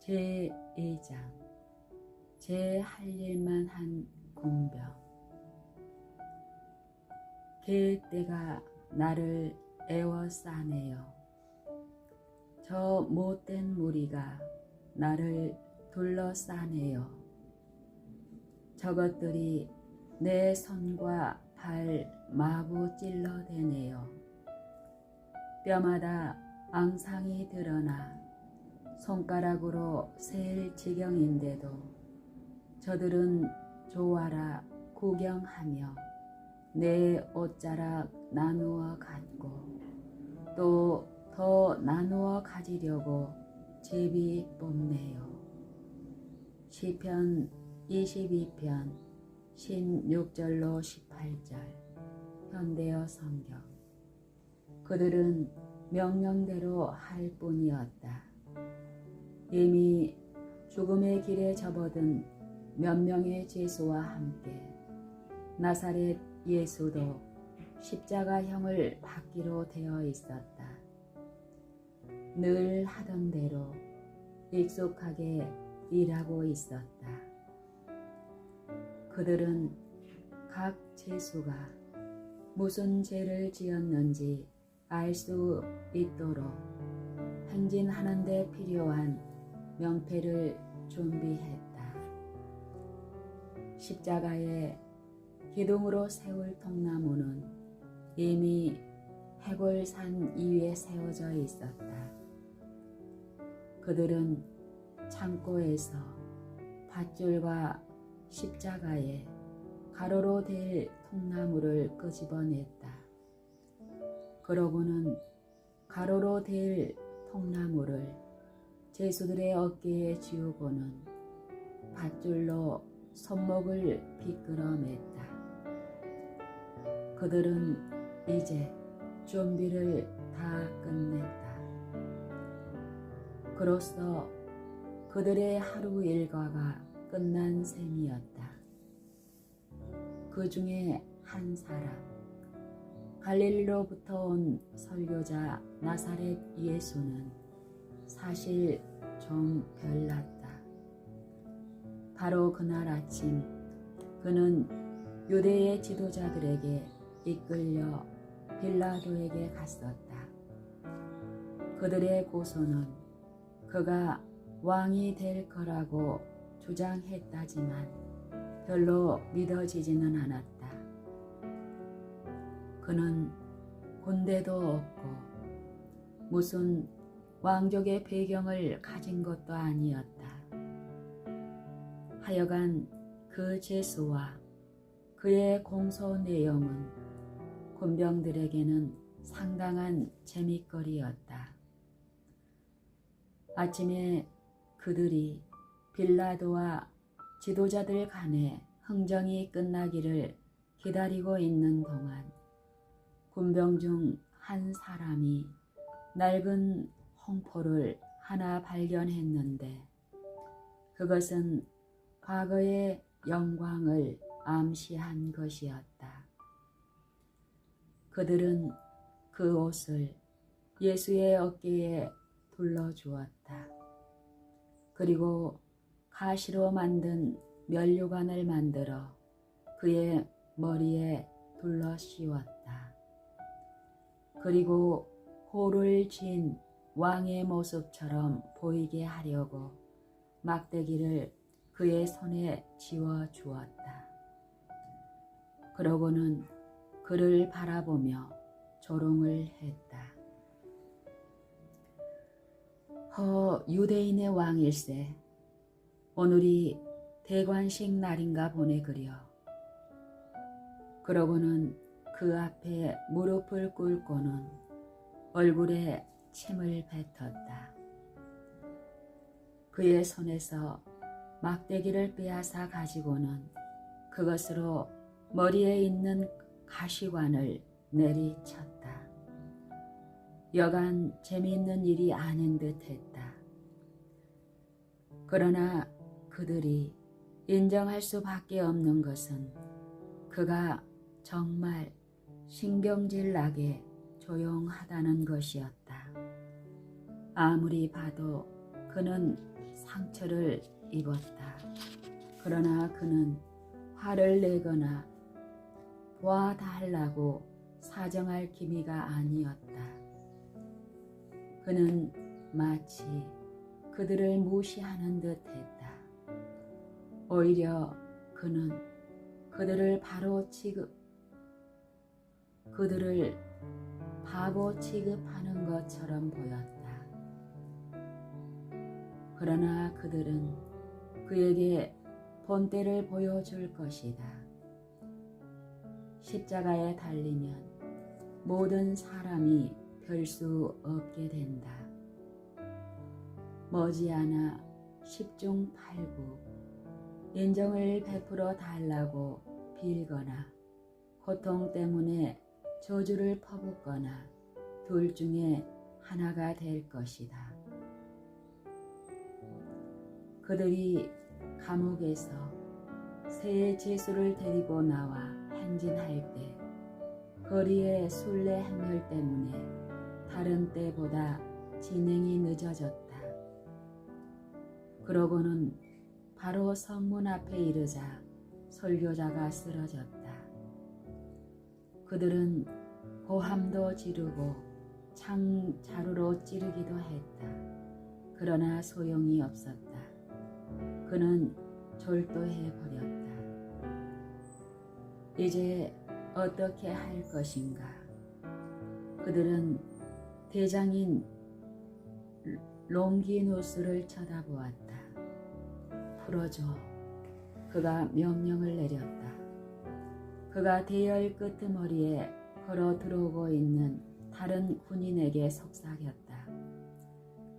제2장 제 할 일만 한 군병. 계획대가 나를 애워싸네요. 저 못된 무리가 나를 둘러싸네요. 저것들이 내 손과 발 마구 찔러대네요. 뼈마다 앙상이 드러나 손가락으로 셀 지경인데도 저들은 좋아라 구경하며 내 옷자락 나누어 갖고 또 더 나누어 가지려고 제비 뽑네요. 시편 22편 16절로 18절 현대어 성경. 그들은 명령대로 할 뿐이었다. 이미 죽음의 길에 접어든 몇 명의 죄수와 함께 나사렛 예수도 십자가형을 받기로 되어 있었다. 늘 하던 대로 익숙하게 일하고 있었다. 그들은 각 죄수가 무슨 죄를 지었는지 알 수 있도록 행진하는 데 필요한 명패를 준비했다. 십자가에 기둥으로 세울 통나무는 이미 해골산 위에 세워져 있었다. 그들은 창고에서 밧줄과 십자가에 가로로 댈 통나무를 끄집어냈다. 그러고는 가로로 댈 통나무를 죄수들의 어깨에 쥐우고는 밧줄로 손목을 비끄러맸다. 그들은 이제 준비를 다 끝냈다. 그로써 그들의 하루 일과가 끝난 셈이었다. 그 중에 한 사람, 갈릴리로부터 온 설교자 나사렛 예수는 사실 좀 별났다. 바로 그날 아침 그는 유대의 지도자들에게 이끌려 빌라도에게 갔었다. 그들의 고소는 그가 왕이 될 거라고 주장했다지만 별로 믿어지지는 않았다. 그는 군대도 없고 무슨 왕족의 배경을 가진 것도 아니었다. 하여간 그 죄수와 그의 공소 내용은 군병들에게는 상당한 재밌거리였다. 아침에 그들이 빌라도와 지도자들 간에 흥정이 끝나기를 기다리고 있는 동안 군병 중 한 사람이 낡은 홍포를 하나 발견했는데 그것은 과거의 영광을 암시한 것이었다. 그들은 그 옷을 예수의 어깨에 둘러주었다. 그리고 가시로 만든 면류관을 만들어 그의 머리에 둘러 씌웠다. 그리고 호를 쥔 왕의 모습처럼 보이게 하려고 막대기를 그의 손에 쥐어 주었다. 그러고는 그를 바라보며 조롱을 했다. 허 유대인의 왕일세, 오늘이 대관식 날인가 보네 그려. 그러고는 그 앞에 무릎을 꿇고는 얼굴에 침을 뱉었다. 그의 손에서 막대기를 빼앗아 가지고는 그것으로 머리에 있는 가시관을 내리쳤다. 여간 재미있는 일이 아닌 듯 했다. 그러나 그들이 인정할 수밖에 없는 것은 그가 정말 신경질 나게 조용하다는 것이었다. 아무리 봐도 그는 상처를 입었다. 그러나 그는 화를 내거나 도와달라고 사정할 기미가 아니었다. 그는 마치 그들을 무시하는 듯 했다. 오히려 그는 그들을 바보 취급하는 것처럼 보였다. 그러나 그들은 그에게 본때를 보여줄 것이다. 십자가에 달리면 모든 사람이 별 수 없게 된다. 머지않아 10중 8구 인정을 베풀어 달라고 빌거나 고통 때문에 저주를 퍼붓거나 둘 중에 하나가 될 것이다. 그들이 감옥에서 새 제수를 데리고 나와 행진할 때 거리의 순례 행렬 때문에 다른 때보다 진행이 늦어졌다. 그러고는 바로 성문 앞에 이르자 설교자가 쓰러졌다. 그들은 고함도 지르고 창자루로 찌르기도 했다. 그러나 소용이 없었다. 그는 졸도해 버렸다. 이제 어떻게 할 것인가? 그들은 대장인 롱기누스를 쳐다보았다. 풀어줘. 그가 명령을 내렸다. 그가 대열 끄트머리에 걸어 들어오고 있는 다른 군인에게 속삭였다.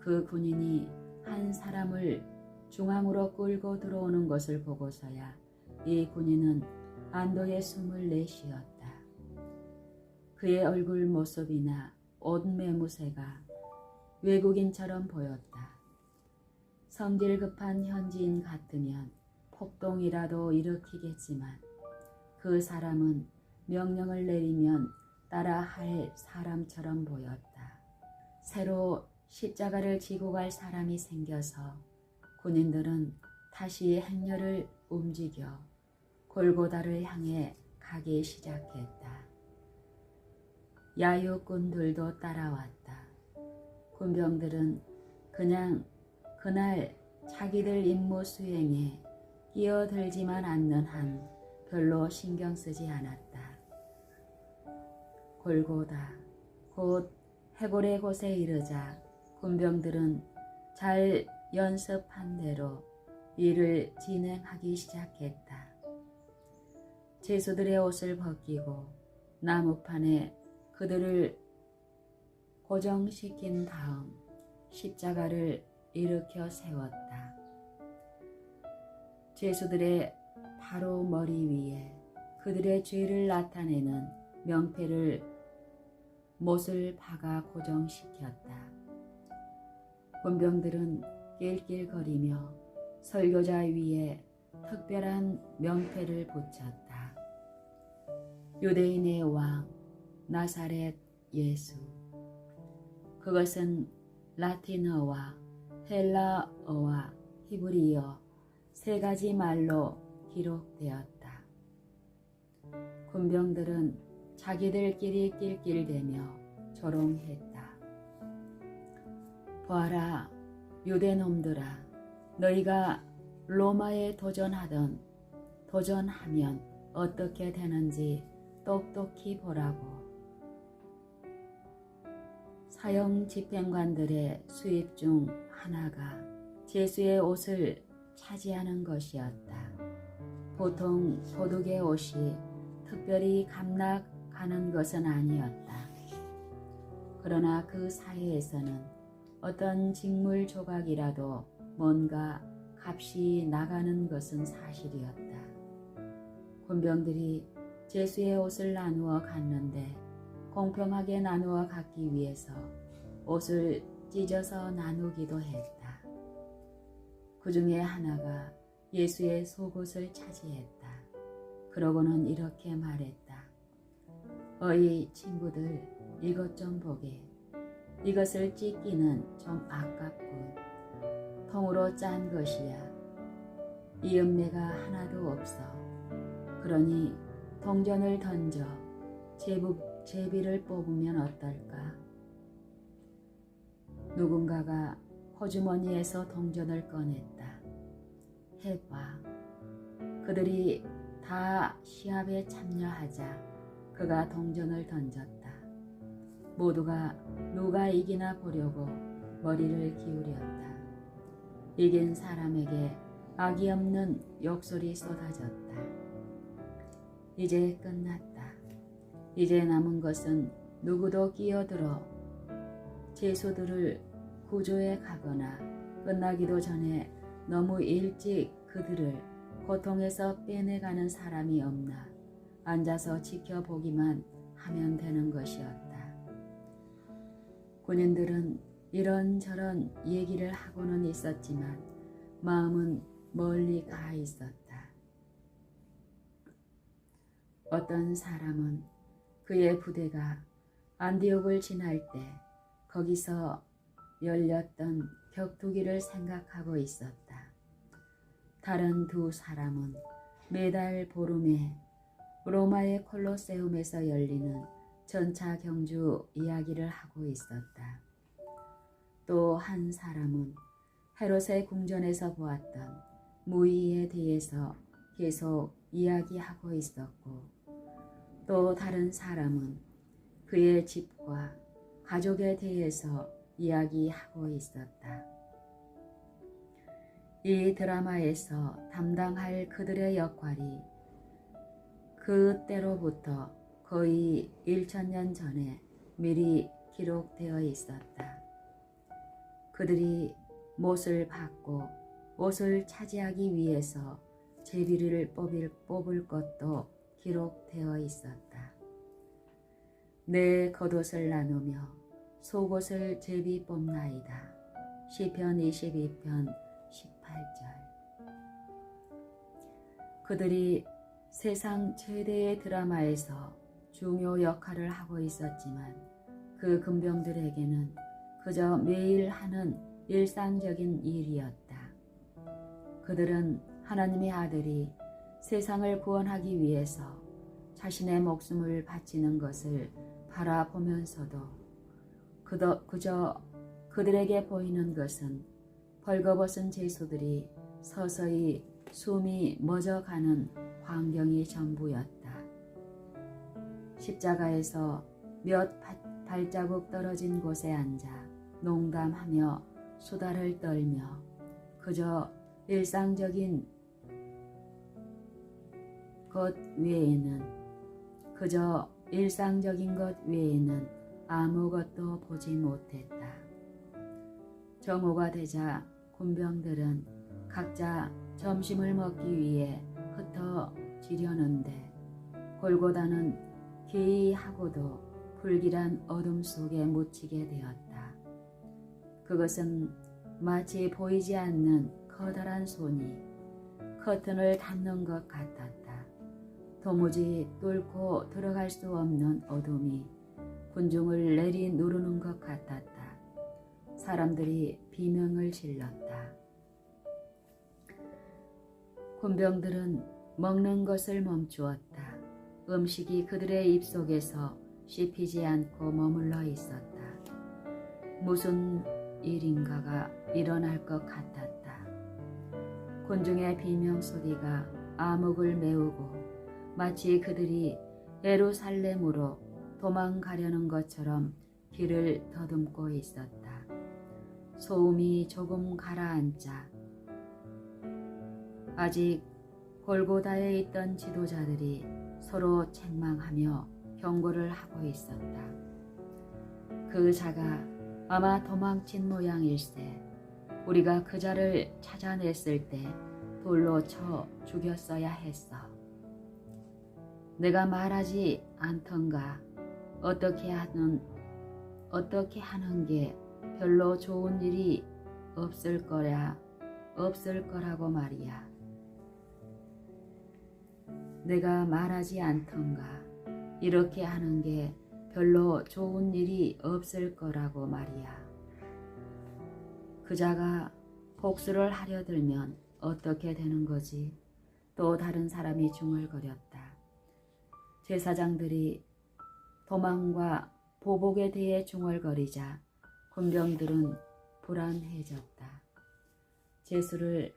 그 군인이 한 사람을 중앙으로 끌고 들어오는 것을 보고서야 이 군인은 안도의 숨을 내쉬었다. 그의 얼굴 모습이나 옷 매무새가 외국인처럼 보였다. 성질 급한 현지인 같으면 폭동이라도 일으키겠지만 그 사람은 명령을 내리면 따라할 사람처럼 보였다. 새로 십자가를 지고 갈 사람이 생겨서 군인들은 다시 행렬을 움직여 골고다를 향해 가기 시작했다. 야유꾼들도 따라왔다. 군병들은 그냥 그날 자기들 임무 수행에 끼어들지만 않는 한 별로 신경 쓰지 않았다. 골고다 곧 해골의 곳에 이르자 군병들은 잘 연습한 대로 일을 진행하기 시작했다. 제수들의 옷을 벗기고 나무판에 그들을 고정시킨 다음 십자가를 일으켜 세웠다. 제수들의 바로 머리 위에 그들의 죄를 나타내는 명패를 못을 박아 고정시켰다. 군병들은 낄낄거리며 설교자 위에 특별한 명패를 붙였다. 유대인의 왕 나사렛 예수. 그것은 라틴어와 헬라어와 히브리어 세 가지 말로 기록되었다. 군병들은 자기들끼리 낄낄대며 조롱했다. 보아라, 유대놈들아, 너희가 로마에 도전하면 어떻게 되는지 똑똑히 보라고. 사형 집행관들의 수입 중 하나가 제수의 옷을 차지하는 것이었다. 보통 도둑의 옷이 특별히 감락하는 것은 아니었다. 그러나 그 사회에서는 어떤 직물 조각이라도 뭔가 값이 나가는 것은 사실이었다. 군병들이 제수의 옷을 나누어 갔는데 공평하게 나누어 갖기 위해서 옷을 찢어서 나누기도 했다. 그 중에 하나가 예수의 속옷을 차지했다. 그러고는 이렇게 말했다. 어이 친구들, 이것 좀 보게. 이것을 찢기는 좀 아깝군. 통으로 짠 것이야. 이음매가 하나도 없어. 그러니 동전을 던져 제비를 뽑으면 어떨까? 누군가가 호주머니에서 동전을 꺼냈다. 해봐. 그들이 다 시합에 참여하자 그가 동전을 던졌다. 모두가 누가 이기나 보려고 머리를 기울였다. 이긴 사람에게 악이 없는 욕설이 쏟아졌다. 이제 끝났다. 이제 남은 것은 누구도 끼어들어 죄수들을 구조해 가거나 끝나기도 전에 너무 일찍 그들을 고통에서 빼내가는 사람이 없나 앉아서 지켜보기만 하면 되는 것이었다. 군인들은 이런저런 얘기를 하고는 있었지만 마음은 멀리 가 있었다. 어떤 사람은 그의 부대가 안디옥을 지날 때 거기서 열렸던 격투기를 생각하고 있었다. 다른 두 사람은 매달 보름에 로마의 콜로세움에서 열리는 전차 경주 이야기를 하고 있었다. 또 한 사람은 헤롯의 궁전에서 보았던 무희에 대해서 계속 이야기하고 있었고, 또 다른 사람은 그의 집과 가족에 대해서 이야기하고 있었다. 이 드라마에서 담당할 그들의 역할이 그때로부터 거의 1000년 전에 미리 기록되어 있었다. 그들이 못을 받고 옷을 차지하기 위해서 제비를 뽑을 것도 기록되어 있었다. 내 겉옷을 나누며 속옷을 제비 뽑나이다. 시편 22편 18절. 그들이 세상 최대의 드라마에서 중요 역할을 하고 있었지만 그 군병들에게는 그저 매일 하는 일상적인 일이었다. 그들은 하나님의 아들이 세상을 구원하기 위해서 자신의 목숨을 바치는 것을 바라보면서도 그저 그들에게 보이는 것은 벌거벗은 죄수들이 서서히 숨이 멎어가는 광경이 전부였다. 십자가에서 몇 발자국 떨어진 곳에 앉아 농담하며 수다를 떨며 그저 일상적인 것 외에는 아무것도 보지 못했다. 정오가 되자 군병들은 각자 점심을 먹기 위해 흩어지려는데 골고다는 기이하고도 불길한 어둠 속에 묻히게 되었다. 그것은 마치 보이지 않는 커다란 손이 커튼을 닫는 것 같았다. 도무지 뚫고 들어갈 수 없는 어둠이 군중을 내리 누르는 것 같았다. 사람들이 비명을 질렀다. 군병들은 먹는 것을 멈추었다. 음식이 그들의 입속에서 씹히지 않고 머물러 있었다. 무슨 일인가가 일어날 것 같았다. 군중의 비명 소리가 암흑을 메우고 마치 그들이 예루살렘으로 도망가려는 것처럼 길을 더듬고 있었다. 소음이 조금 가라앉자 아직 골고다에 있던 지도자들이 서로 책망하며 경고를 하고 있었다. 그 자가 아마 도망친 모양일세. 우리가 그 자를 찾아냈을 때 돌로 쳐 죽였어야 했어. 내가 말하지 않던가 어떻게 하는 게 별로 좋은 일이 없을 거라고 말이야. 내가 말하지 않던가 이렇게 하는 게 별로 좋은 일이 없을 거라고 말이야. 그 자가 복수를 하려 들면 어떻게 되는 거지? 또 다른 사람이 중얼거렸다. 제사장들이 도망과 보복에 대해 중얼거리자 군병들은 불안해졌다. 제수를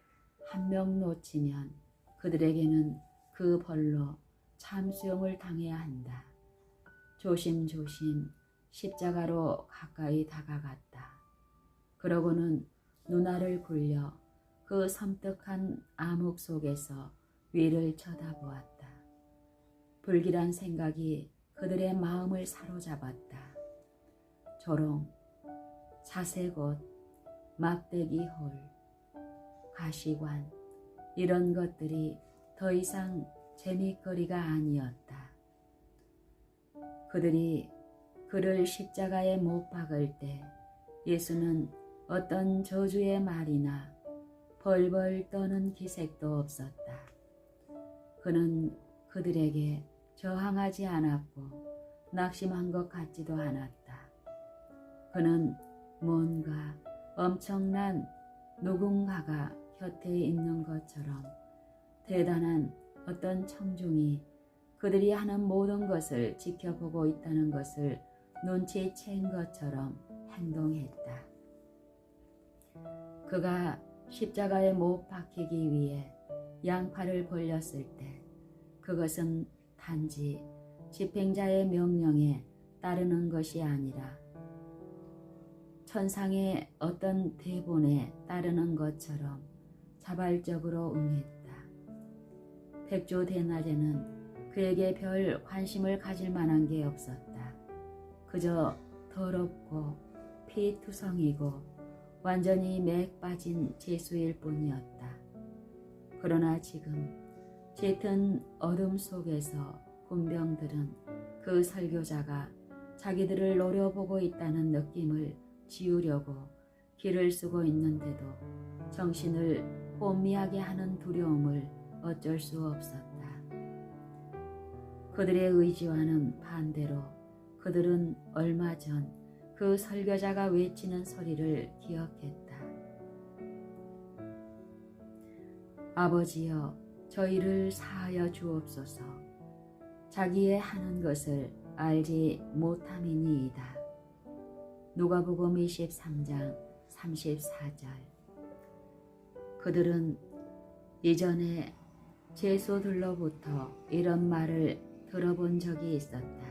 한 명 놓치면 그들에게는 그 벌로 참수형을 당해야 한다. 조심조심 십자가로 가까이 다가갔다. 그러고는 눈알을 굴려 그 섬뜩한 암흑 속에서 위를 쳐다보았다. 불길한 생각이 그들의 마음을 사로잡았다. 조롱, 사색옷, 막대기홀, 가시관 이런 것들이 더 이상 재미거리가 아니었다. 그들이 그를 십자가에 못 박을 때 예수는 어떤 저주의 말이나 벌벌 떠는 기색도 없었다. 그는 그들에게 저항하지 않았고 낙심한 것 같지도 않았다. 그는 뭔가 엄청난 누군가가 곁에 있는 것처럼 대단한 어떤 청중이 그들이 하는 모든 것을 지켜보고 있다는 것을 눈치챈 것처럼 행동했다. 그가 십자가에 못 박히기 위해 양팔을 벌렸을 때 그것은 단지 집행자의 명령에 따르는 것이 아니라 천상의 어떤 대본에 따르는 것처럼 자발적으로 응했다. 백조 대낮에는 그에게 별 관심을 가질 만한 게 없었다. 그저 더럽고 피투성이고 완전히 맥 빠진 제수일 뿐이었다. 그러나 지금 짙은 어둠 속에서 군병들은 그 설교자가 자기들을 노려보고 있다는 느낌을 지우려고 길을 쓰고 있는데도 정신을 혼미하게 하는 두려움을 어쩔 수 없었다. 그들의 의지와는 반대로 그들은 얼마 전 그 설교자가 외치는 소리를 기억했다. 아버지여, 저희를 사하여 주옵소서. 자기의 하는 것을 알지 못함이니이다. 누가복음 23장 34절. 그들은 이전에 제수들로부터 이런 말을 들어본 적이 있었다.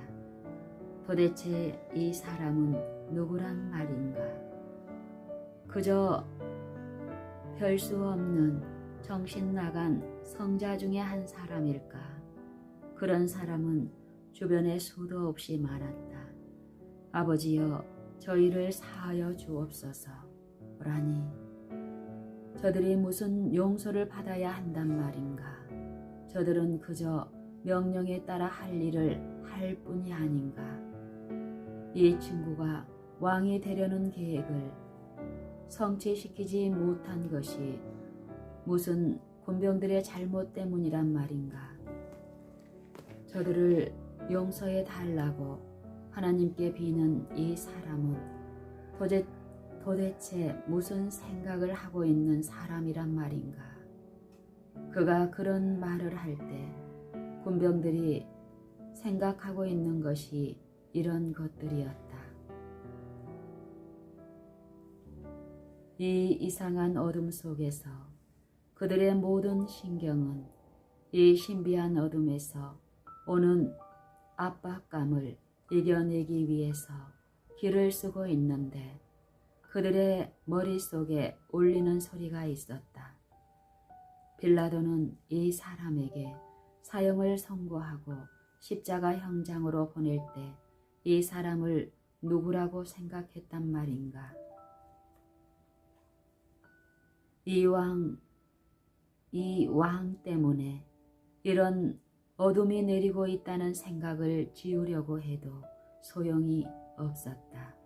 도대체 이 사람은 누구란 말인가? 그저 별 수 없는 정신 나간 성자 중에 한 사람일까? 그런 사람은 주변에 수도 없이 많았다. 아버지여, 저희를 사하여 주옵소서. 라니 저들이 무슨 용서를 받아야 한단 말인가? 저들은 그저 명령에 따라 할 일을 할 뿐이 아닌가? 이 친구가 왕이 되려는 계획을 성취시키지 못한 것이 무슨 군병들의 잘못 때문이란 말인가? 저들을 용서해 달라고 하나님께 비는 이 사람은 도대체 무슨 생각을 하고 있는 사람이란 말인가? 그가 그런 말을 할 때 군병들이 생각하고 있는 것이 이런 것들이었다. 이 이상한 어둠 속에서 그들의 모든 신경은 이 신비한 어둠에서 오는 압박감을 이겨내기 위해서 길을 쓰고 있는데 그들의 머릿속에 울리는 소리가 있었다. 빌라도는 이 사람에게 사형을 선고하고 십자가 형장으로 보낼 때 이 사람을 누구라고 생각했단 말인가? 이 왕 때문에 이런 어둠이 내리고 있다는 생각을 지우려고 해도 소용이 없었다.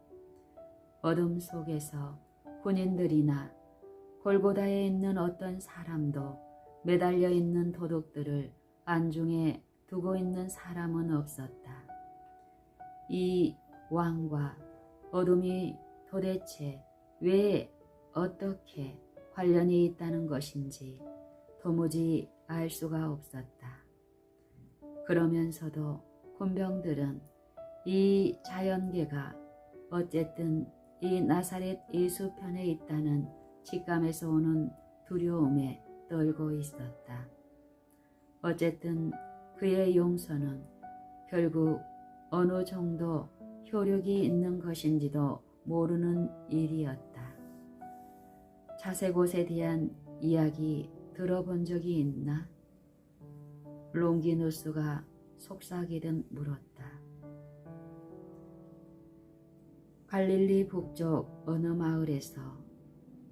어둠 속에서 군인들이나 골고다에 있는 어떤 사람도 매달려 있는 도둑들을 안중에 두고 있는 사람은 없었다. 이 왕과 어둠이 도대체 왜 어떻게 관련이 있다는 것인지 도무지 알 수가 없었다. 그러면서도 군병들은 이 자연계가 어쨌든 이 나사렛 예수 편에 있다는 직감에서 오는 두려움에 떨고 있었다. 어쨌든 그의 용서는 결국 어느 정도 효력이 있는 것인지도 모르는 일이었다. 자세곳에 대한 이야기 들어본 적이 있나? 롱기누스가 속삭이듯 물었다. 갈릴리 북쪽 어느 마을에서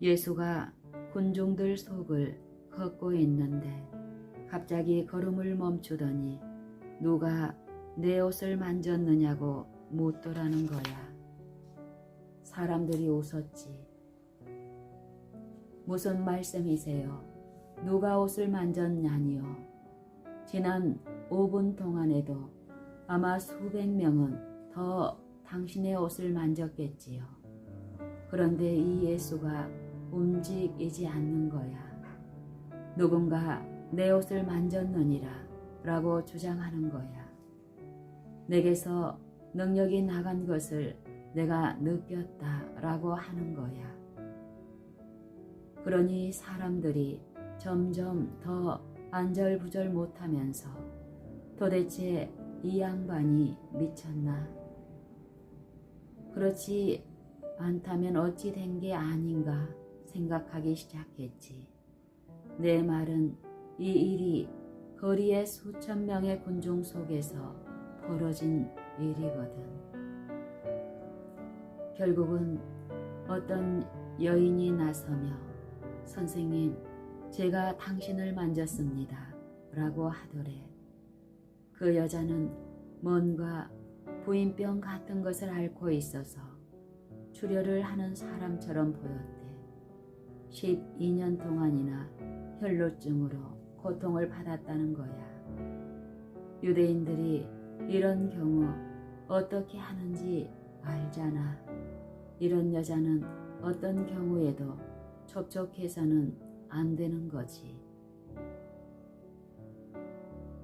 예수가 군중들 속을 걷고 있는데 갑자기 걸음을 멈추더니 누가 내 옷을 만졌느냐고 묻더라는 거야. 사람들이 웃었지. 무슨 말씀이세요? 누가 옷을 만졌냐니요? 지난 5분 동안에도 아마 수백 명은 더 당신의 옷을 만졌겠지요. 그런데 이 예수가 움직이지 않는 거야. 누군가 내 옷을 만졌느니라 라고 주장하는 거야. 내게서 능력이 나간 것을 내가 느꼈다 라고 하는 거야. 그러니 사람들이 점점 더 안절부절 못하면서 도대체 이 양반이 미쳤나? 그렇지 않다면 어찌 된 게 아닌가 생각하기 시작했지. 내 말은 이 일이 거리의 수천 명의 군중 속에서 벌어진 일이거든. 결국은 어떤 여인이 나서며 선생님, 제가 당신을 만졌습니다 라고 하더래. 그 여자는 뭔가 부인병 같은 것을 앓고 있어서 출혈을 하는 사람처럼 보였대. 12년 동안이나 혈루증으로 고통을 받았다는 거야. 유대인들이 이런 경우 어떻게 하는지 알잖아. 이런 여자는 어떤 경우에도 접촉해서는 안 되는 거지.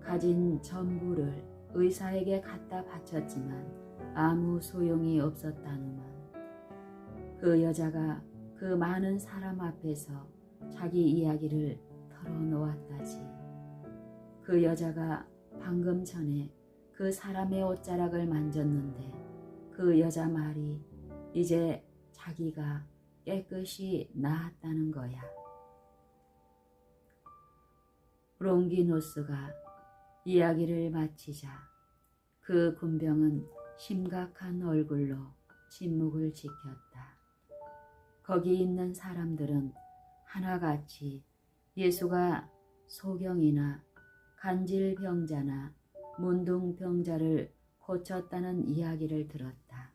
가진 전부를 의사에게 갖다 바쳤지만 아무 소용이 없었다nu만. 그 여자가 그 많은 사람 앞에서 자기 이야기를 털어놓았다지. 그 여자가 방금 전에 그 사람의 옷자락을 만졌는데 그 여자 말이 이제 자기가 깨끗이 나았다는 거야. 롱기누스가 이야기를 마치자 그 군병은 심각한 얼굴로 침묵을 지켰다. 거기 있는 사람들은 하나같이 예수가 소경이나 간질병자나 문둥병자를 고쳤다는 이야기를 들었다.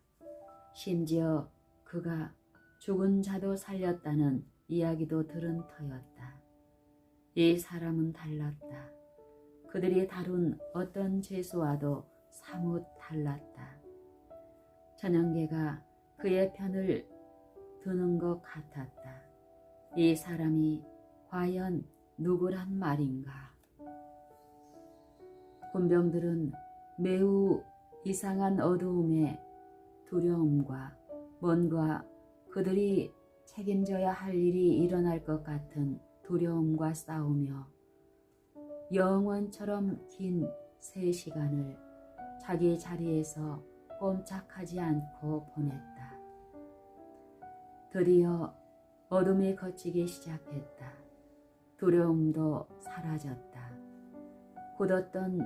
심지어 그가 죽은 자도 살렸다는 이야기도 들은 터였다. 이 사람은 달랐다. 그들이 다룬 어떤 죄수와도 사뭇 달랐다. 전형계가 그의 편을 드는 것 같았다. 이 사람이 과연 누구란 말인가? 군병들은 매우 이상한 어두움에 두려움과 뭔가 그들이 책임져야 할 일이 일어날 것 같은 두려움과 싸우며 영원처럼 긴 3시간을 자기 자리에서 꼼짝하지 않고 보냈다. 드디어 어둠이 걷히기 시작했다. 두려움도 사라졌다. 굳었던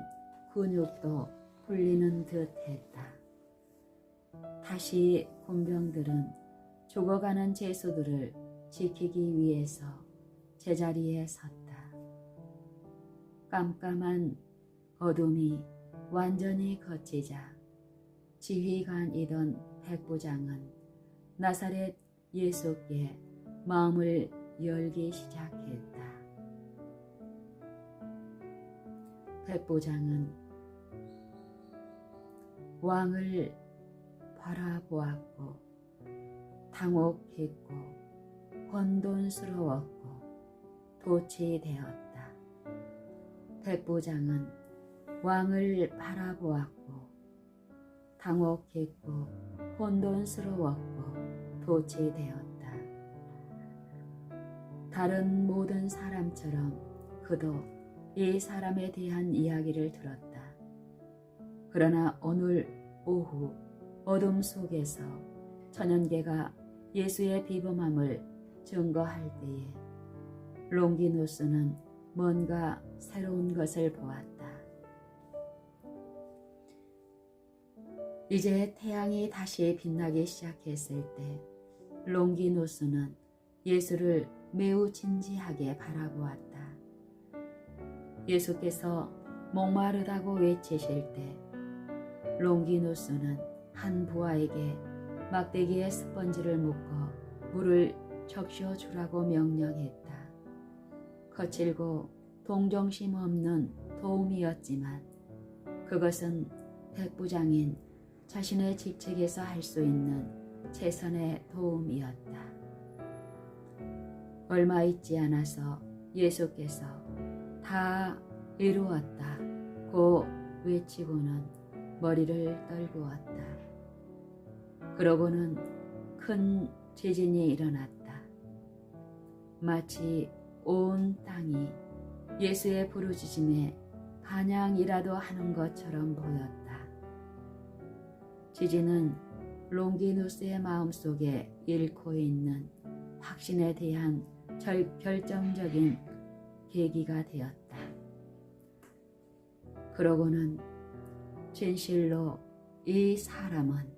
근육도 풀리는 듯 했다. 다시 군병들은 죽어가는 죄수들을 지키기 위해서 제자리에 섰다. 깜깜한 어둠이 완전히 걷히자 지휘관이던 백부장은 나사렛 예수께 마음을 열기 시작했다. 백부장은 왕을 바라보았고 당혹했고 혼돈스러웠고 도취되었다. 백부장은 왕을 바라보았고 당혹했고 혼돈스러웠고 도취되었다. 다른 모든 사람처럼 그도 이 사람에 대한 이야기를 들었다. 그러나 오늘 오후 어둠 속에서 천연계가 예수의 비범함을 증거할 때에 롱기누스는 뭔가 새로운 것을 보았다. 이제 태양이 다시 빛나기 시작했을 때 롱기누스는 예수를 매우 진지하게 바라보았다. 예수께서 목마르다고 외치실 때 롱기누스는 한 부하에게 막대기에 스펀지를 묶어 물을 적셔 주라고 명령했다. 거칠고 동정심 없는 도움이었지만 그것은 백부장인 자신의 직책에서 할 수 있는 최선의 도움이었다. 얼마 있지 않아서 예수께서 다 이루었다고 외치고는 머리를 떨구었다. 그러고는 큰 지진이 일어났다. 마치 온 땅이 예수의 부르짖음에 반향이라도 하는 것처럼 보였다. 지진은 롱기누스의 마음속에 잃고 있는 확신에 대한 결정적인 계기가 되었다. 그러고는 진실로 이 사람은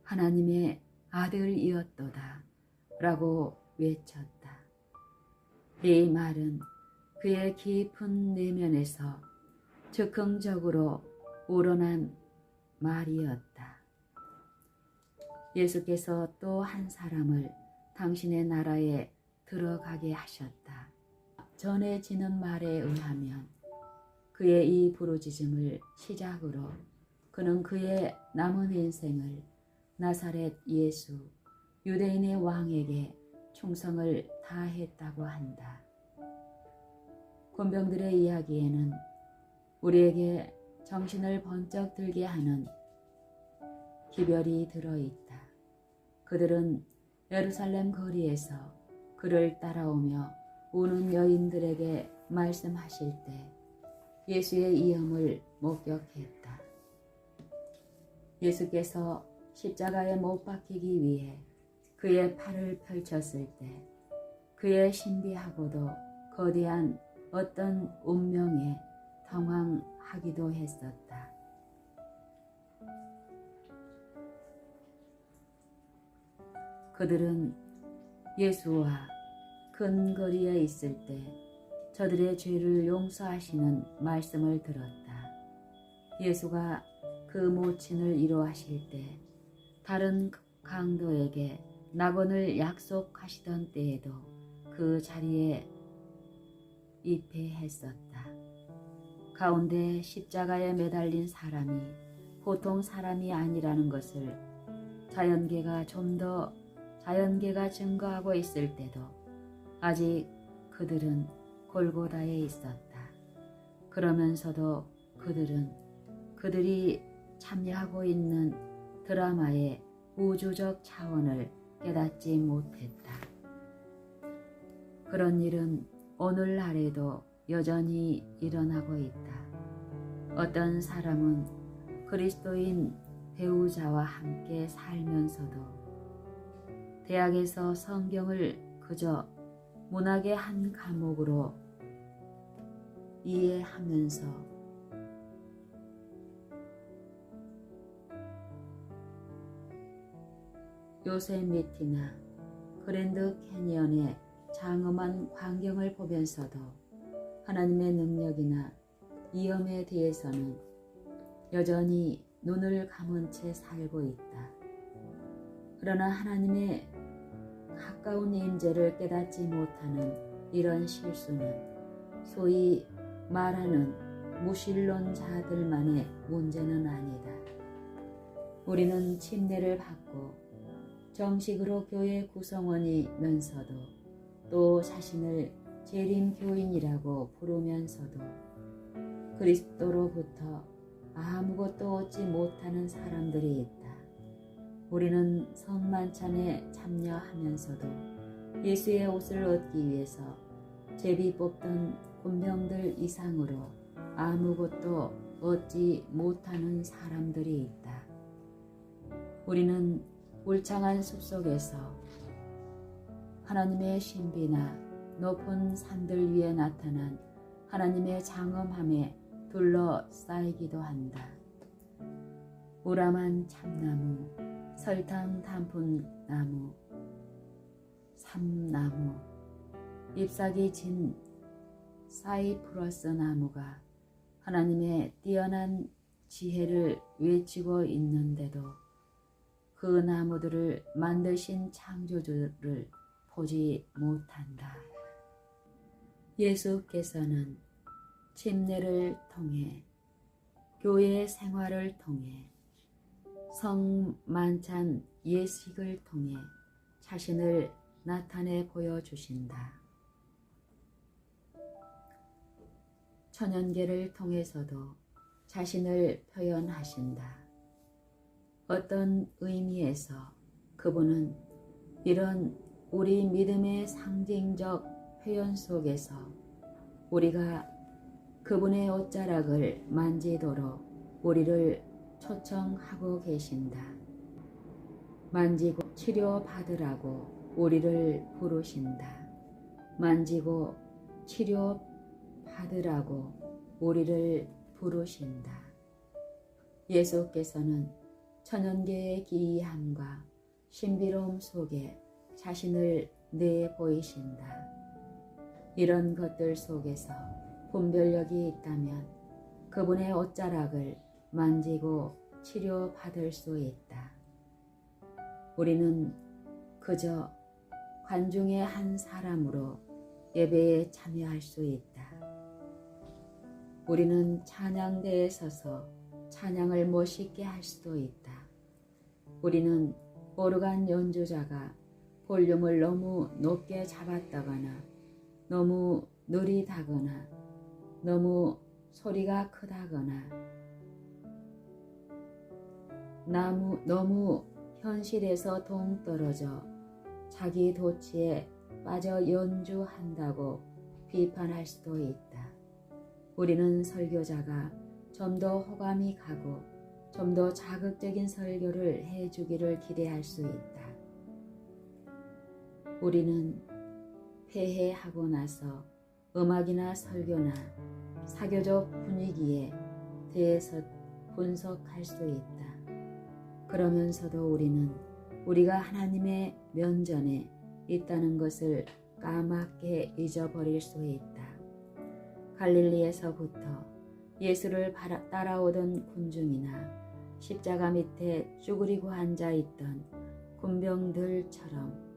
하나님의 아들이었도다 라고 외쳤다. 이 말은 그의 깊은 내면에서 즉흥적으로 우러난 말이었다. 예수께서 또 한 사람을 당신의 나라에 들어가게 하셨다. 전해지는 말에 의하면 그의 이 부르짖음을 시작으로 그는 그의 남은 인생을 나사렛 예수, 유대인의 왕에게 충성을 다했다고 한다. 군병들의 이야기에는 우리에게 정신을 번쩍 들게 하는 기별이 들어있다. 그들은 예루살렘 거리에서 그를 따라오며 우는 여인들에게 말씀하실 때 예수의 이음을 목격했다. 예수께서 십자가에 못 박히기 위해 그의 팔을 펼쳤을 때 그의 신비하고도 거대한 어떤 운명에 당황하기도 했었다. 그들은 예수와 근거리에 있을 때 저들의 죄를 용서하시는 말씀을 들었다. 예수가 그 모친을 이루하실 때 다른 강도에게 낙원을 약속하시던 때에도 그 자리에 입회했었다. 가운데 십자가에 매달린 사람이 보통 사람이 아니라는 것을 자연계가 증거하고 있을 때도 아직 그들은 골고다에 있었다. 그러면서도 그들은 그들이 참여하고 있는 드라마의 우주적 차원을 깨닫지 못했다. 그런 일은 오늘날에도 여전히 일어나고 있다. 어떤 사람은 그리스도인 배우자와 함께 살면서도 대학에서 성경을 그저 문학의 한 과목으로 이해하면서 요세미티나 그랜드 캐니언의 장엄한 광경을 보면서도 하나님의 능력이나 위엄에 대해서는 여전히 눈을 감은 채 살고 있다. 그러나 하나님의 가까운 임재를 깨닫지 못하는 이런 실수는 소위 말하는 무신론자들만의 문제는 아니다. 우리는 침례를 받고 정식으로 교회 구성원이면서도 또 자신을 재림 교인이라고 부르면서도 그리스도로부터 아무것도 얻지 못하는 사람들이 있다. 우리는 성만찬에 참여하면서도 예수의 옷을 얻기 위해서 제비 뽑던 군병들 이상으로 아무것도 얻지 못하는 사람들이 있다. 우리는 울창한 숲속에서 하나님의 신비나 높은 산들 위에 나타난 하나님의 장엄함에 둘러싸이기도 한다. 우람한 참나무, 설탕 단풍나무, 삼나무, 잎사귀 진 사이프러스 나무가 하나님의 뛰어난 지혜를 외치고 있는데도 그 나무들을 만드신 창조주를 보지 못한다. 예수께서는 침례를 통해 교회 생활을 통해 성만찬 예식을 통해 자신을 나타내 보여주신다. 천연계를 통해서도 자신을 표현하신다. 어떤 의미에서 그분은 이런 우리 믿음의 상징적 표현 속에서 우리가 그분의 옷자락을 만지도록 우리를 초청하고 계신다. 만지고 치료받으라고 우리를 부르신다. 만지고 치료받으라고 우리를 부르신다. 예수께서는 천연계의 기이함과 신비로움 속에 자신을 내보이신다. 이런 것들 속에서 분별력이 있다면 그분의 옷자락을 만지고 치료받을 수 있다. 우리는 그저 관중의 한 사람으로 예배에 참여할 수 있다. 우리는 찬양대에 서서 찬양을 멋있게 할 수도 있다. 우리는 오르간 연주자가 볼륨을 너무 높게 잡았다거나 너무 느리다거나 너무 소리가 크다거나 너무 현실에서 동떨어져 자기 도취에 빠져 연주한다고 비판할 수도 있다. 우리는 설교자가 좀 더 호감이 가고 좀 더 자극적인 설교를 해주기를 기대할 수 있다. 우리는 폐회하고 나서 음악이나 설교나 사교적 분위기에 대해서 분석할 수 있다. 그러면서도 우리는 우리가 하나님의 면전에 있다는 것을 까맣게 잊어버릴 수 있다. 갈릴리에서부터 예수를 따라오던 군중이나 십자가 밑에 쭈그리고 앉아있던 군병들처럼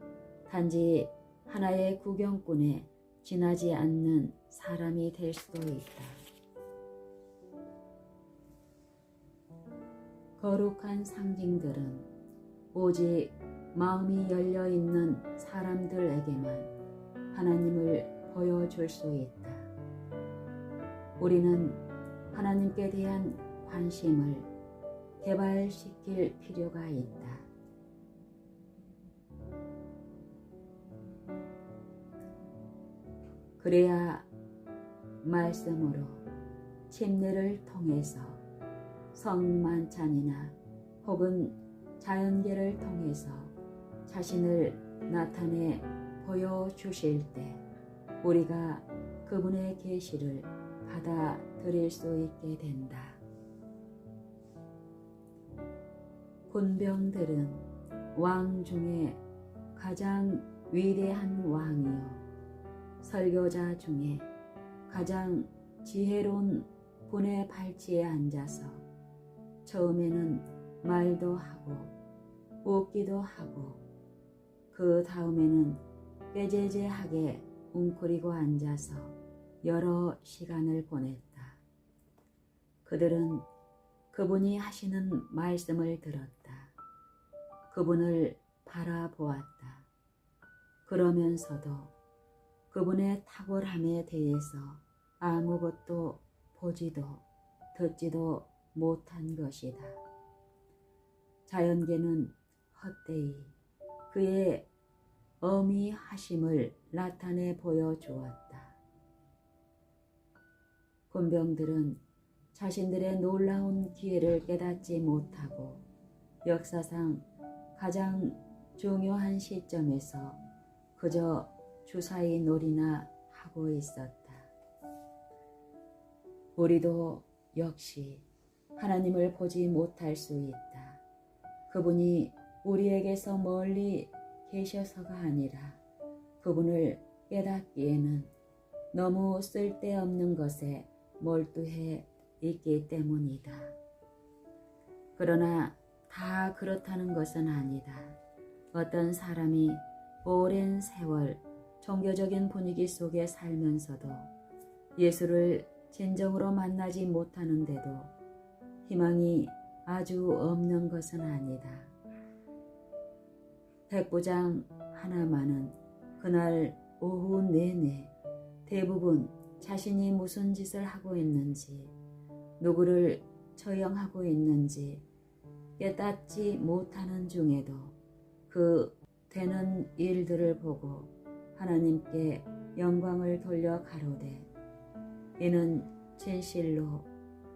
단지 하나의 구경꾼에 지나지 않는 사람이 될 수도 있다. 거룩한 상징들은 오직 마음이 열려있는 사람들에게만 하나님을 보여줄 수 있다. 우리는 하나님께 대한 관심을 개발시킬 필요가 있다. 그래야 말씀으로 침례를 통해서 성만찬이나 혹은 자연계를 통해서 자신을 나타내 보여주실 때 우리가 그분의 계시를 받아들일 수 있게 된다. 군병들은 왕 중에 가장 위대한 왕이요 설교자 중에 가장 지혜로운 분의 발치에 앉아서 처음에는 말도 하고 웃기도 하고 그 다음에는 빼재재하게 웅크리고 앉아서 여러 시간을 보냈다. 그들은 그분이 하시는 말씀을 들었다. 그분을 바라보았다. 그러면서도 그분의 탁월함에 대해서 아무것도 보지도 듣지도 못한 것이다. 자연계는 헛되이 그의 어미하심을 나타내 보여주었다. 군병들은 자신들의 놀라운 기회를 깨닫지 못하고 역사상 가장 중요한 시점에서 그저 주사위 놀이나 하고 있었다. 우리도 역시 하나님을 보지 못할 수 있다. 그분이 우리에게서 멀리 계셔서가 아니라 그분을 깨닫기에는 너무 쓸데없는 것에 몰두해 있기 때문이다. 그러나 다 그렇다는 것은 아니다. 어떤 사람이 오랜 세월 종교적인 분위기 속에 살면서도 예수를 진정으로 만나지 못하는데도 희망이 아주 없는 것은 아니다. 백부장 하나만은 그날 오후 내내 대부분 자신이 무슨 짓을 하고 있는지, 누구를 처형하고 있는지 깨닫지 못하는 중에도 그 되는 일들을 보고 하나님께 영광을 돌려 가로되 이는 진실로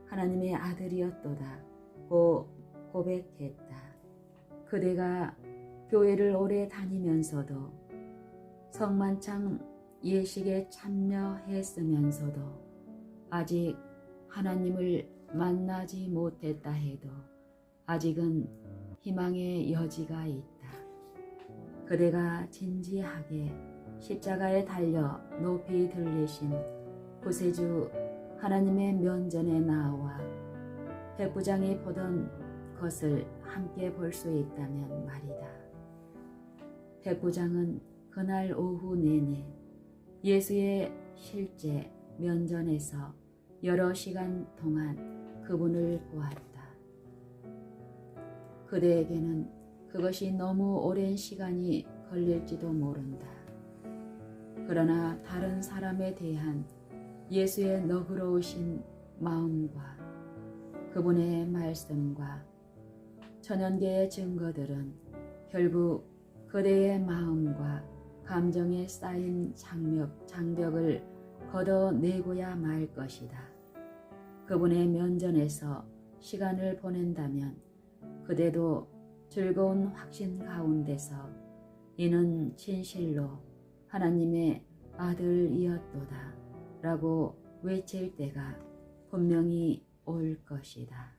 하나님의 아들이었도다 고 고백했다. 그대가 교회를 오래 다니면서도 성만찬 예식에 참여했으면서도 아직 하나님을 만나지 못했다 해도 아직은 희망의 여지가 있다. 그대가 진지하게 십자가에 달려 높이 들리신 구세주 하나님의 면전에 나와 백부장이 보던 것을 함께 볼 수 있다면 말이다. 백부장은 그날 오후 내내 예수의 실제 면전에서 여러 시간 동안 그분을 보았다. 그대에게는 그것이 너무 오랜 시간이 걸릴지도 모른다. 그러나 다른 사람에 대한 예수의 너그러우신 마음과 그분의 말씀과 천연계의 증거들은 결국 그대의 마음과 감정에 쌓인 장벽을 걷어내고야 말 것이다. 그분의 면전에서 시간을 보낸다면 그대도 즐거운 확신 가운데서 이는 진실로 하나님의 아들이었도다 라고 외칠 때가 분명히 올 것이다.